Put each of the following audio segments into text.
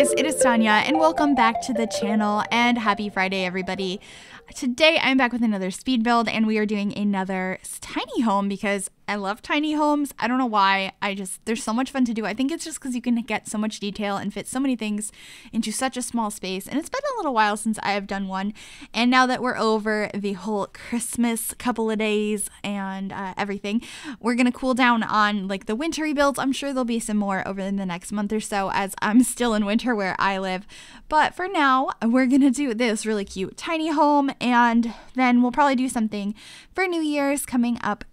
guys, it is Tanya and welcome back to the channel and happy Friday everybody. Today I'm back with another speed build and we are doing another tiny home because I love tiny homes. I don't know why, there's so much fun to do. I think it's just because you can get so much detail and fit so many things into such a small space, and it's been a little while since I have done one, and now that we're over the whole Christmas couple of days and everything, we're gonna cool down on like the wintry builds. I'm sure there'll be some more over the next month or so as I'm still in winter where I live, but for now we're gonna do this really cute tiny home, and then we'll probably do something for New Year's coming up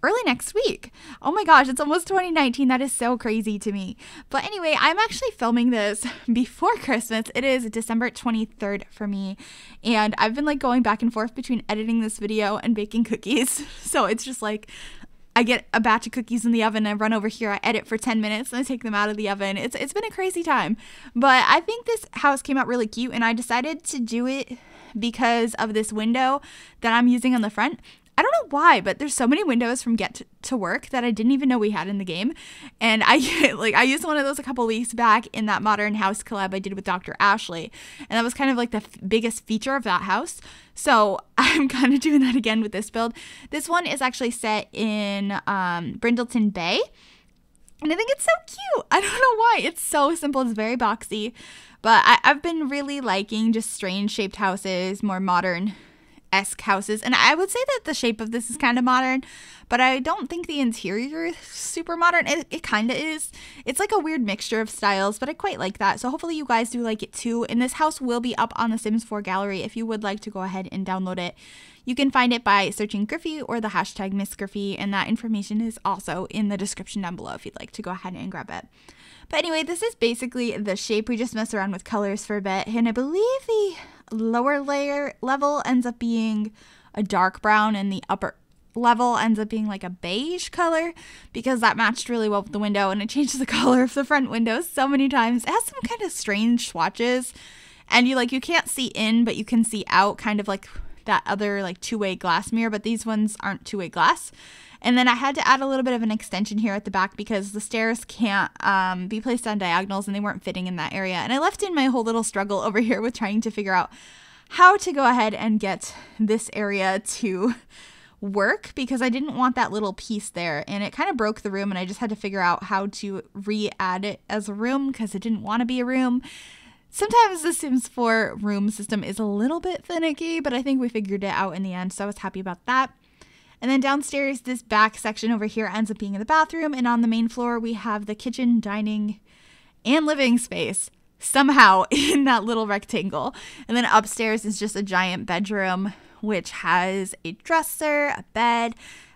early next week. Oh my gosh, it's almost 2019. That is so crazy to me. But anyway, I'm actually filming this before Christmas. It is December 23rd for me. And I've been like going back and forth between editing this video and baking cookies. So it's just like, I get a batch of cookies in the oven, I run over here, I edit for 10 minutes, and I take them out of the oven. It's been a crazy time. But I think this house came out really cute, and I decided to do it because of this window that I'm using on the front. I don't know why, but there's so many windows from Get to Work that I didn't even know we had in the game. And I used one of those a couple weeks back in that modern house collab I did with Dr. Ashley. And that was kind of like the biggest feature of that house. So I'm kind of doing that again with this build. This one is actually set in Brindleton Bay. And I think it's so cute. I don't know why. It's so simple. It's very boxy. But I've been really liking just strange shaped houses, more modern-esque houses, and I would say that the shape of this is kind of modern, but I don't think the interior is super modern. It kind of is. It's like a weird mixture of styles, but I quite like that, so hopefully you guys do like it too. And this house will be up on the Sims 4 gallery if you would like to go ahead and download it. You can find it by searching Griffy or the hashtag MsGryphi, and that information is also in the description down below if you'd like to go ahead and grab it. But anyway, this is basically the shape. We just mess around with colors for a bit, and I believe the lower level ends up being a dark brown and the upper level ends up being like a beige color because that matched really well with the window, and it changed the color of the front windows so many times. It has some kind of strange swatches, and you can't see in, but you can see out, kind of like that other like two-way glass mirror, but these ones aren't two-way glass. And then I had to add a little bit of an extension here at the back because the stairs can't be placed on diagonals and they weren't fitting in that area. And I left in my whole little struggle over here with trying to figure out how to go ahead and get this area to work because I didn't want that little piece there. And it kind of broke the room, and I just had to figure out how to re-add it as a room because it didn't want to be a room. Sometimes the Sims 4 room system is a little bit finicky, but I think we figured it out in the end, so I was happy about that. And then downstairs, this back section over here ends up being in the bathroom, and on the main floor we have the kitchen, dining, and living space somehow in that little rectangle. And then upstairs is just a giant bedroom which has a dresser, a bed,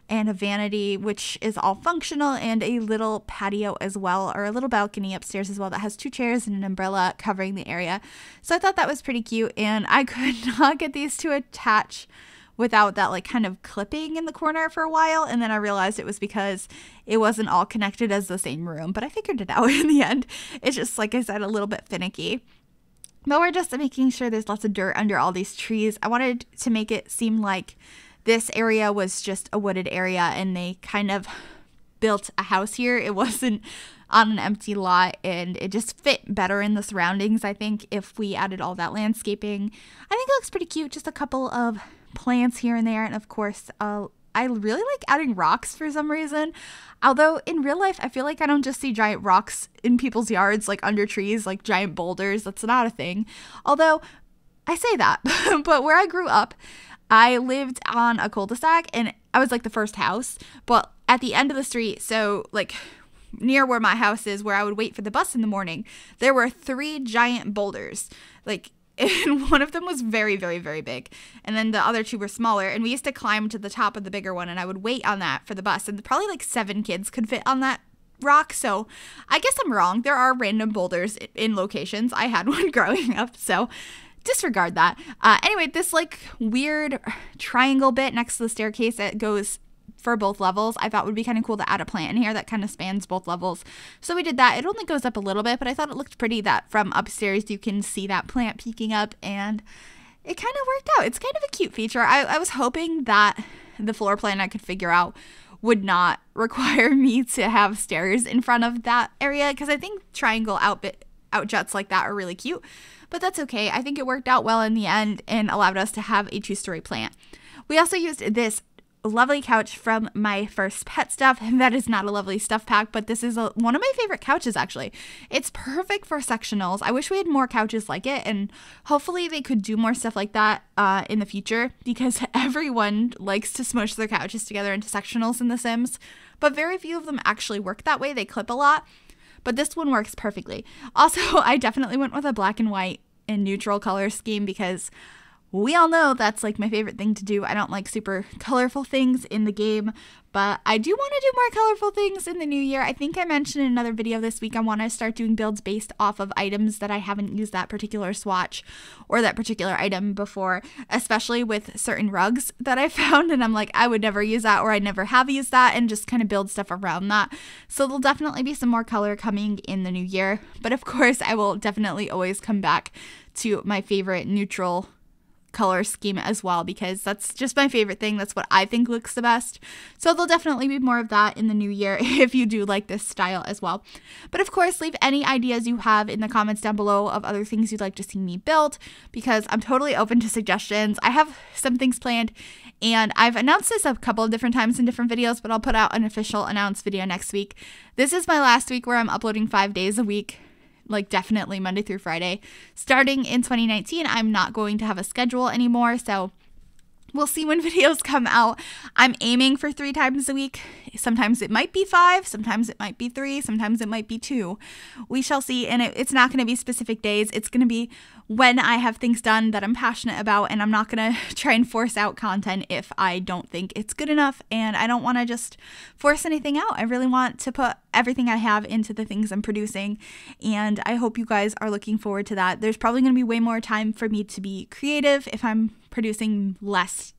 and a vanity, which is all functional, and a little patio as well, or a little balcony upstairs as well that has two chairs and an umbrella covering the area. So I thought that was pretty cute, and I could not get these to attach without that like kind of clipping in the corner for a while, and then I realized it was because it wasn't all connected as the same room, but I figured it out in the end. It's just, like I said, a little bit finicky. But we're just making sure there's lots of dirt under all these trees. I wanted to make it seem like this area was just a wooded area and they kind of built a house here. It wasn't on an empty lot, and it just fit better in the surroundings, I think, if we added all that landscaping. I think it looks pretty cute, just a couple of plants here and there, and of course I really like adding rocks for some reason, although in real life I feel like I don't just see giant rocks in people's yards like under trees, like giant boulders. That's not a thing, although I say that but where I grew up, I lived on a cul-de-sac, and I was like the first house, but at the end of the street, so like near where my house is, where I would wait for the bus in the morning, there were 3 giant boulders, and one of them was very, very, very big, and then the other 2 were smaller, and we used to climb to the top of the bigger one, and I would wait on that for the bus, and probably like 7 kids could fit on that rock. So I guess I'm wrong. There are random boulders in locations. I had one growing up, so disregard that. Anyway, this like weird triangle bit next to the staircase that goes for both levels, I thought would be kind of cool to add a plant in here that kind of spans both levels. So we did that. It only goes up a little bit, but I thought it looked pretty that from upstairs you can see that plant peeking up, and it kind of worked out. It's kind of a cute feature. I was hoping that the floor plan I could figure out would not require me to have stairs in front of that area, because I think triangle out juts like that are really cute, but that's okay. I think it worked out well in the end and allowed us to have a 2-story plant. We also used this lovely couch from my first pet stuff. That is not a lovely stuff pack, but this is one of my favorite couches actually. It's perfect for sectionals. I wish we had more couches like it, and hopefully they could do more stuff like that in the future, because everyone likes to smush their couches together into sectionals in The Sims, but very few of them actually work that way. They clip a lot, but this one works perfectly. Also, I definitely went with a black and white and neutral color scheme because we all know that's like my favorite thing to do. I don't like super colorful things in the game, but I do want to do more colorful things in the new year. I think I mentioned in another video this week I want to start doing builds based off of items that I haven't used that particular swatch or that particular item before, especially with certain rugs that I found, and I'm like, I would never use that, or I never have used that, and just kind of build stuff around that. So there'll definitely be some more color coming in the new year, but of course I will definitely always come back to my favorite neutral color scheme as well, because that's just my favorite thing. That's what I think looks the best. So there'll definitely be more of that in the new year if you do like this style as well. But of course, leave any ideas you have in the comments down below of other things you'd like to see me build, because I'm totally open to suggestions. I have some things planned, and I've announced this a couple of different times in different videos, but I'll put out an official announced video next week. This is my last week where I'm uploading 5 days a week, like definitely Monday through Friday. Starting in 2019, I'm not going to have a schedule anymore, so we'll see when videos come out. I'm aiming for 3 times a week. Sometimes it might be 5, sometimes it might be 3, sometimes it might be 2. We shall see, and it's not going to be specific days. It's going to be when I have things done that I'm passionate about, and I'm not going to try and force out content if I don't think it's good enough, and I don't want to just force anything out. I really want to put everything I have into the things I'm producing, and I hope you guys are looking forward to that. There's probably going to be way more time for me to be creative if I'm producing less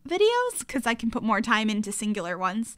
videos, because I can put more time into singular ones,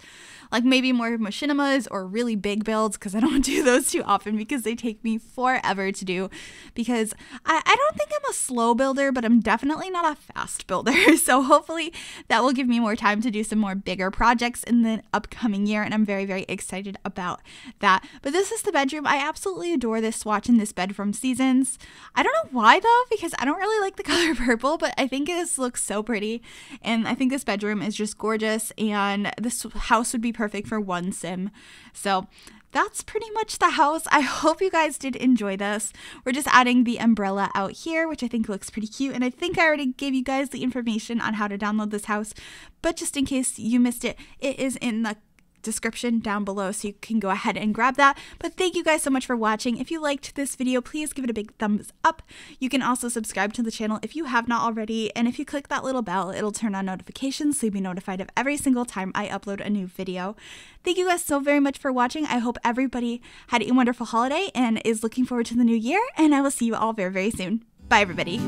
like maybe more machinimas or really big builds, because I don't do those too often because they take me forever to do, because I don't think I'm a slow builder, but I'm definitely not a fast builder. So hopefully that will give me more time to do some more bigger projects in the upcoming year, and I'm very, very excited about that. But this is the bedroom. I absolutely adore this swatch in this bed from Seasons. I don't know why though, because I don't really like the color purple, but I think this looks so pretty, and I think this bedroom is just gorgeous, and this house would be perfect for one sim. So that's pretty much the house. I hope you guys did enjoy this. We're just adding the umbrella out here, which I think looks pretty cute, and I think I already gave you guys the information on how to download this house, but just in case you missed it, it is in the description down below, so you can go ahead and grab that. But thank you guys so much for watching. If you liked this video, please give it a big thumbs up. You can also subscribe to the channel if you have not already, and if you click that little bell, it'll turn on notifications so you'll be notified of every single time I upload a new video. Thank you guys so very much for watching. I hope everybody had a wonderful holiday and is looking forward to the new year, and I will see you all very, very soon. Bye everybody.